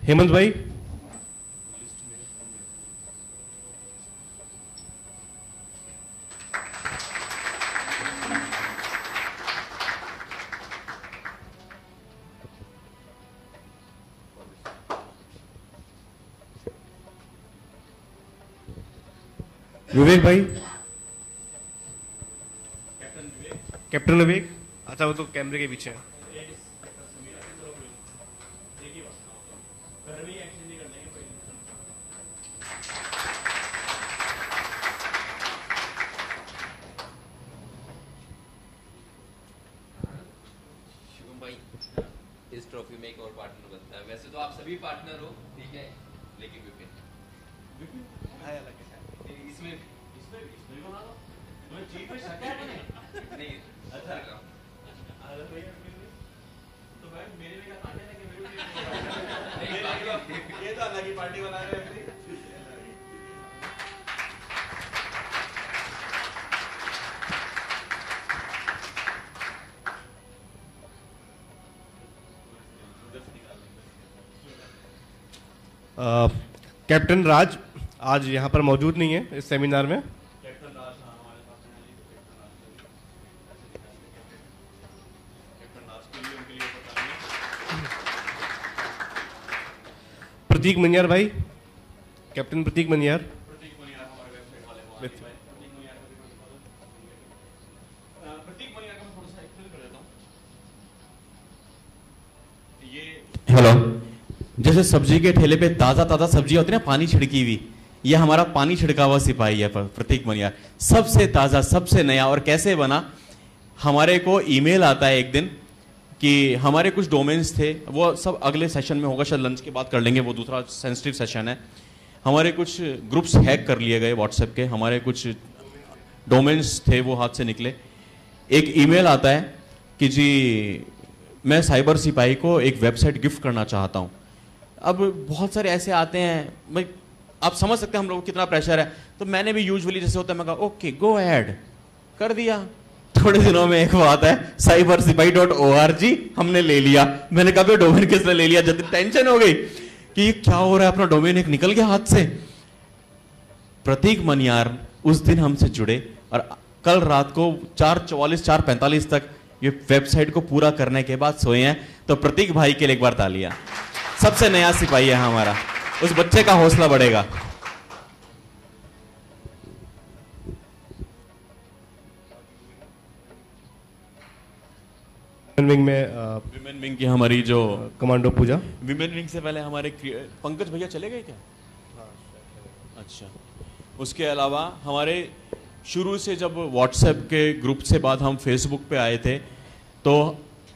हेमंत भाई, विवेक भाई, कैप्टन विवेक। अच्छा, वो तो कैमरे के पीछे है। इस ट्रॉफी में एक और पार्टनर बनता है। वैसे तो आप सभी पार्टनर हो, ठीक है, लेकिन विपिन इसमें बना दो। तुम्हें चीफ में शक है नहीं? अच्छा लगा तो भाई मेरे में क्या काटे ना कि मेरे ये तो अलग ही पार्टी बना रहे हैं। कैप्टन राज आज यहाँ पर मौजूद नहीं है इस सेमिनार में। कैप्टन राज हमारे पास कैप्टन राज के लिए उनके लिए प्रतीक मनियार भाई, कैप्टन प्रतीक मनियार। हमारे वेबसाइट वाले प्रतीक मनियार का मैं थोड़ा सा एक्सप्लेन कर देता हूँ। ये हेलो, जैसे सब्जी के ठेले पे ताजा ताजा सब्जी होती है ना, पानी छिड़की हुई, यह हमारा पानी छिड़का हुआ सिपाही है प्रतीक मनियार, सबसे ताजा सबसे नया। और कैसे बना, हमारे को ईमेल आता है एक दिन कि हमारे कुछ डोमेन्स थे, वो सब अगले सेशन में होगा, शायद लंच के बाद कर लेंगे, वो दूसरा सेंसिटिव सेशन है। हमारे कुछ ग्रुप्स हैक कर लिए गए व्हाट्सएप के, हमारे कुछ डोमेन्स थे वो हाथ से निकले। एक ईमेल आता है कि जी मैं साइबर सिपाही को एक वेबसाइट गिफ्ट करना चाहता हूँ। अब बहुत सारे ऐसे आते हैं, भाई आप समझ सकते हैं हम लोगों को कितना प्रेशर है, तो मैंने भी यूजुअली जैसे होता है मैं कहा ओके गो अहेड कर दिया। थोड़े दिनों में एक बात है cybersipai.org हमने ले लिया। मैंने कहा भाई डोमेन किसने ले लिया, जब टेंशन हो गई कि क्या हो रहा है, अपना डोमेन एक निकल गया हाथ से। प्रतीक मनियार उस दिन हमसे जुड़े और कल रात को 4:44 4:45 तक ये वेबसाइट को पूरा करने के बाद सोए हैं। तो प्रतीक भाई के लिए एक बार तालियां। सबसे नया सिपाही है हमारा, उस बच्चे का हौसला बढ़ेगा। विमेन विंग की हमारी जो कमांडो पूजा। विमेन विंग से पहले हमारे पंकज भैया चले गए क्या? अच्छा, उसके अलावा हमारे शुरू से जब व्हाट्सएप के ग्रुप से बाद हम फेसबुक पे आए थे, तो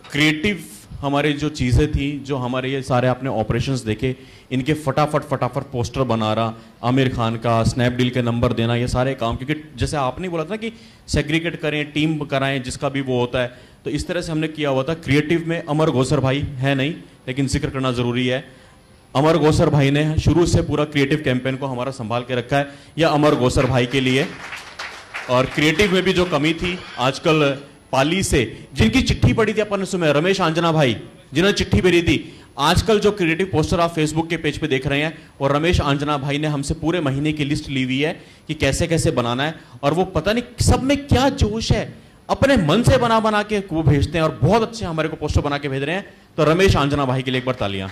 क्रिएटिव हमारी जो चीज़ें थी, जो हमारे ये सारे आपने ऑपरेशंस देखे, इनके फटाफट पोस्टर बना रहा, आमिर खान का, स्नैपडील के नंबर देना, ये सारे काम, क्योंकि जैसे आपने बोला था कि सेग्रीगेट करें, टीम कराएं, जिसका भी वो होता है, तो इस तरह से हमने किया हुआ था। क्रिएटिव में अमर गोसर भाई है नहीं, लेकिन जिक्र करना ज़रूरी है। अमर गोसर भाई ने शुरू से पूरा क्रिएटिव कैंपेन को हमारा संभाल के रखा है, यह अमर गोसर भाई के लिए। और क्रिएटिव में भी जो कमी थी आजकल पाली से, जिनकी चिट्ठी पड़ी थी अपन सुबह, रमेश आंजना भाई जिन्होंने चिट्ठी भेजी थी, आजकल जो क्रिएटिव पोस्टर आप फेसबुक के पेज पे देख रहे हैं, और रमेश आंजना भाई ने हमसे पूरे महीने की लिस्ट ली हुई है कि कैसे कैसे बनाना है। और वो पता नहीं सब में क्या जोश है, अपने मन से बना बना के वो भेजते हैं और बहुत अच्छे हमारे को पोस्टर बना के भेज रहे हैं। तो रमेश आंजना भाई के लिए एक बार तालियां।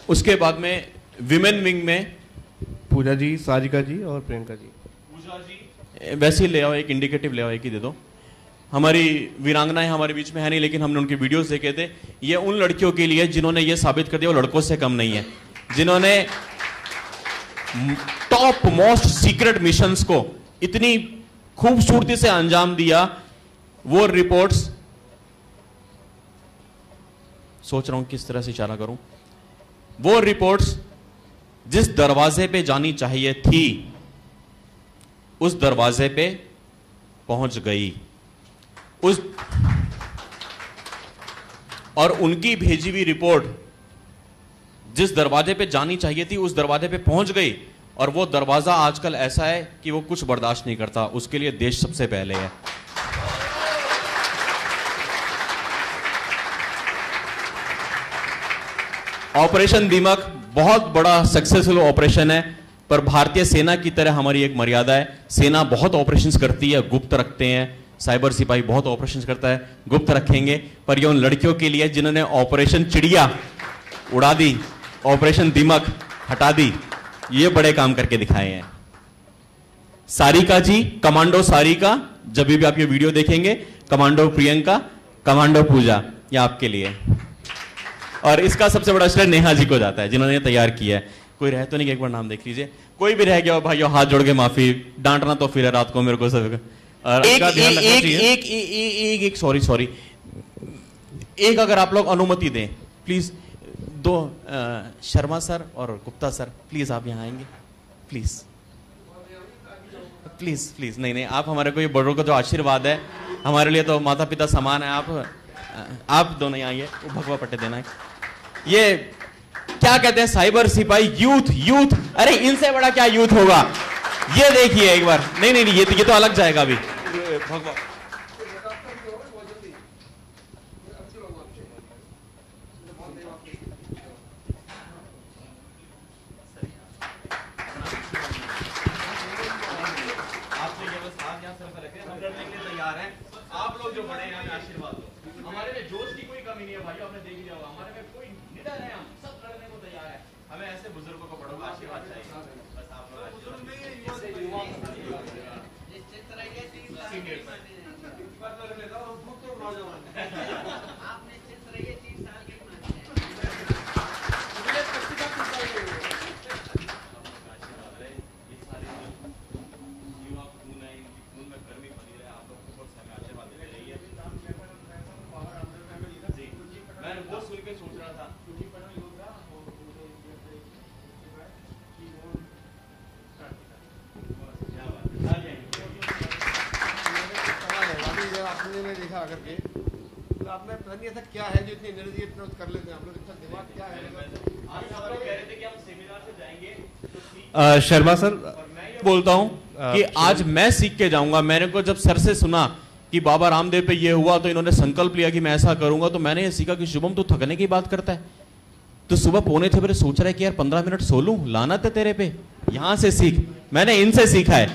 उसके बाद में विमेन विंग में पूजा जी, सारिका जी और प्रियंका जी। पूजा जी वैसे ही ले आओ, एक इंडिकेटिव ले आओ, एक ही दे दो। हमारी वीरांगनाएं हमारे बीच में है नहीं, लेकिन हमने उनके वीडियोस देखे थे। ये उन लड़कियों के लिए जिन्होंने ये साबित कर दिया वो लड़कों से कम नहीं है, जिन्होंने टॉप मोस्ट सीक्रेट मिशंस को इतनी खूबसूरती से अंजाम दिया। वो रिपोर्ट्स, सोच रहा हूं किस तरह से इशारा करूं, वो रिपोर्ट्स जिस दरवाजे पे जानी चाहिए थी उस दरवाजे पे पहुंच गई। और उनकी भेजी हुई रिपोर्ट जिस दरवाजे पे जानी चाहिए थी उस दरवाजे पे पहुंच गई। और वो दरवाजा आजकल ऐसा है कि वो कुछ बर्दाश्त नहीं करता। उसके लिए देश सबसे पहले है। ऑपरेशन दीमक बहुत बड़ा सक्सेसफुल ऑपरेशन है, पर भारतीय सेना की तरह हमारी एक मर्यादा है। सेना बहुत ऑपरेशंस करती है, गुप्त रखते हैं। साइबर सिपाही बहुत ऑपरेशंस करता है, गुप्त रखेंगे। पर ये उन लड़कियों के लिए जिन्होंने ऑपरेशन चिड़िया उड़ा दी, ऑपरेशन दीमक हटा दी, ये बड़े काम करके दिखाए हैं। सारिका जी, कमांडो सारिका, जब भी आप ये वीडियो देखेंगे, कमांडो प्रियंका, कमांडो पूजा, ये आपके लिए। और इसका सबसे बड़ा श्रेय नेहा जी को जाता है जिन्होंने ये तैयार किया है। कोई रह तो नहीं, एक बार नाम देख लीजिए। कोई भी रह गया हो भाइयों, हाथ जोड़ के माफी, डांटना तो फिर है रात को मेरे को सब। और एक सॉरी एक अगर आप लोग अनुमति दें प्लीज, दो शर्मा सर और गुप्ता सर, प्लीज आप यहाँ आएंगे प्लीज प्लीज प्लीज। नहीं, आप हमारे को ये बड़ों का जो आशीर्वाद है, हमारे लिए तो माता पिता समान है। आप दोनों यहाँ आइए, वो भगवा पट्टे देना है। ये क्या कहते हैं, साइबर सिपाही यूथ। अरे इनसे बड़ा क्या यूथ होगा, ये देखिए एक बार। नहीं, ये तो अलग जाएगा अभी। भगवा आप लोग जो बड़े हैं आशीर्वाद दो। हमारे में जोश की कोई कमी नहीं है भाइयों, आपने देख लिया होगा। हमारे में कोई निडर है, हम सब लड़ने को तैयार है। हमें ऐसे बुजुर्गों को बड़ों का आशीर्वाद चाहिए। बस आप लोग आपने पता नहीं ऐसा क्या है जो इतनी एनर्जी इतना कर लेते हैं आप लोग, इतना दिमाग क्या है? आप लोग कह रहे थे कि हम सेमिनार से जाएंगे। शर्मा सर, बोलता हूं कि आज मैं सीख के जाऊंगा। मैंने को जब सर से सुना कि बाबा रामदेव पे ये हुआ तो इन्होंने संकल्प लिया कि मैं ऐसा करूंगा, तो मैंने ये सीखा कि शुभम तो थकने की बात करता है, तो सुबह 6:45 सोच रहा है कि यार 15 मिनट सो लूं, लानत है तेरे पे। यहां से सीख, मैंने इनसे सीखा है।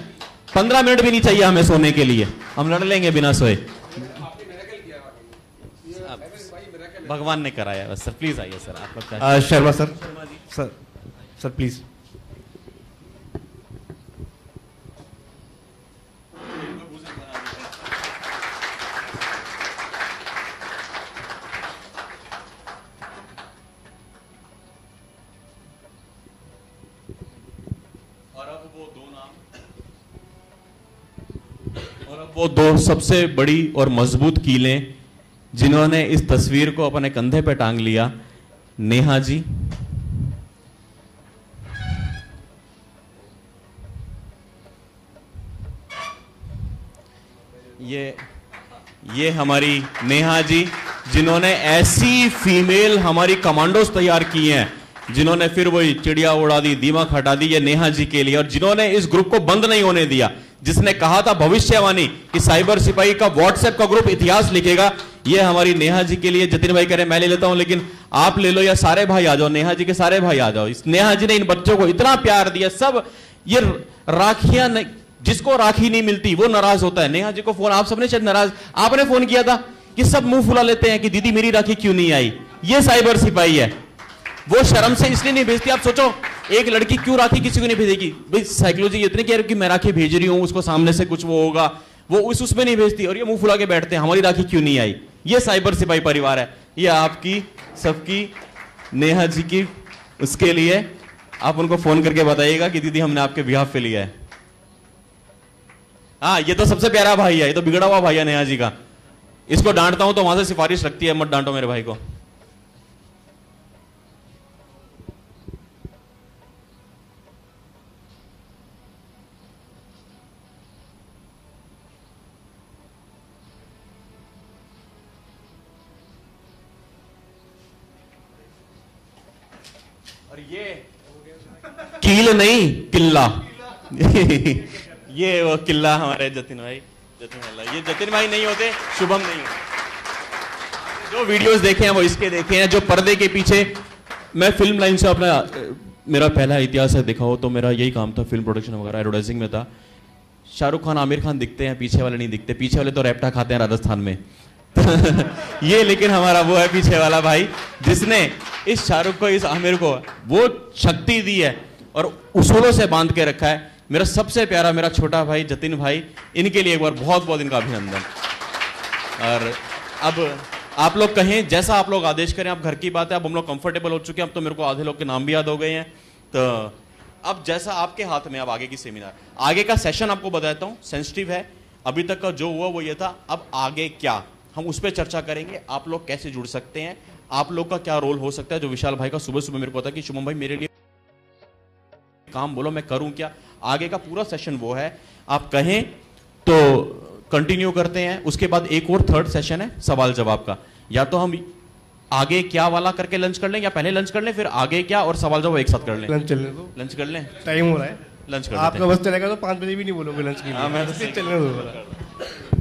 15 मिनट भी नहीं चाहिए हमें सोने के लिए, हम लड़ लेंगे बिना सोए। भगवान ने कराया बस। सर प्लीज आइए सर, आप लोग। Sharma sir please. और अब वो दो सबसे बड़ी और मजबूत कीलें जिन्होंने इस तस्वीर को अपने कंधे पे टांग लिया, नेहा जी, ये हमारी नेहा जी, जिन्होंने ऐसी फीमेल हमारी कमांडोज तैयार की हैं, जिन्होंने फिर वही चिड़िया उड़ा दी, दीमक हटा दी, ये नेहा जी के लिए। और जिन्होंने इस ग्रुप को बंद नहीं होने दिया, जिसने कहा था भविष्यवाणी कि साइबर सिपाही का व्हाट्सएप का ग्रुप इतिहास लिखेगा, ये हमारी नेहा जी के लिए। जतिन भाई कह रहे मैं ले लेता हूं, लेकिन आप ले लो या सारे भाई आ जाओ, नेहा जी के सारे भाई आ जाओ। इस नेहा जी ने इन बच्चों को इतना प्यार दिया। सब ये राखियां जिसको राखी नहीं मिलती वो नाराज होता है। नेहा जी को फोन, आप सबने शायद नाराज, आपने फोन किया था कि सब मुंह फुला लेते हैं कि दीदी मेरी राखी क्यों नहीं आई। ये साइबर सिपाही है, वो शर्म से इसलिए नहीं भेजती। आप सोचो एक लड़की क्यों राखी किसी को नहीं भेजेगी भाई, साइकोलॉजी इतनी कह रही कि मैं राखी भेज रही हूं, उसको सामने से कुछ वो होगा, वो उसमें नहीं भेजती, और ये मुंह फुला के बैठते हैं हमारी राखी क्यों नहीं आई। ये साइबर सिपाही परिवार है। ये आपकी सबकी, नेहा जी की, उसके लिए आप उनको फोन करके बताइएगा कि दीदी हमने आपके बिहाफ पे लिया है। हाँ, ये तो सबसे प्यारा भाई है, ये तो बिगड़ा हुआ भाई है नेहा जी का। इसको डांटता हूं तो वहां से सिफारिश लगती है, मत डांटो मेरे भाई को। और ये कील नहीं, किल्ला। ये वो किल्ला हमारे जतिन भाई, ये जतिन भाई नहीं होते, शुभम नहीं होते। जो वीडियोस देखे हैं वो इसके देखे हैं, जो पर्दे के पीछे। मैं फिल्म लाइन से अपना, मेरा पहला इतिहास है देखा हो तो मेरा यही काम था, फिल्म प्रोडक्शन वगैरह एडवर्टाइजिंग में था। शाहरुख खान, आमिर खान दिखते हैं, पीछे वाले नहीं दिखते। पीछे वाले तो रैप्टा खाते हैं राजस्थान में। ये लेकिन हमारा वो है पीछे वाला भाई जिसने इस शाहरुख को, इस आमिर को वो शक्ति दी है और उसूलों से बांध के रखा है। मेरा सबसे प्यारा, मेरा छोटा भाई जतिन भाई, इनके लिए एक बार बहुत बहुत इनका अभिनंदन। और अब आप लोग कहें, जैसा आप लोग आदेश करें। आप घर की बात है, अब हम लोग कंफर्टेबल हो चुके हैं। अब तो मेरे को आधे लोग के नाम भी याद हो गए हैं। तो अब जैसा आपके हाथ में, अब आगे की सेमिनार, आगे का सेशन आपको बताता हूं, सेंसिटिव है। अभी तक का जो हुआ वो ये था, अब आगे क्या, हम उस पर चर्चा करेंगे। आप लोग कैसे जुड़ सकते हैं, आप लोग का क्या रोल हो सकता है। जो विशाल भाई का सुबह सुबह मेरे को था कि शुभम भाई मेरे लिए काम बोलो, मैं करूं क्या। आगे का पूरा सेशन वो है। आप कहें तो कंटिन्यू करते हैं। उसके बाद एक और थर्ड सेशन है सवाल जवाब का। या तो हम आगे क्या वाला करके लंच कर लें, या पहले लंच कर लें फिर आगे क्या और सवाल जवाब एक साथ कर लें। लंच चलने दो, लंच कर लें, टाइम हो रहा है। लंच कर आपका बस चलेगा तो 5 बजे भी नहीं बोलोगे लंच के लिए। हाँ, मैं तो चलने दो।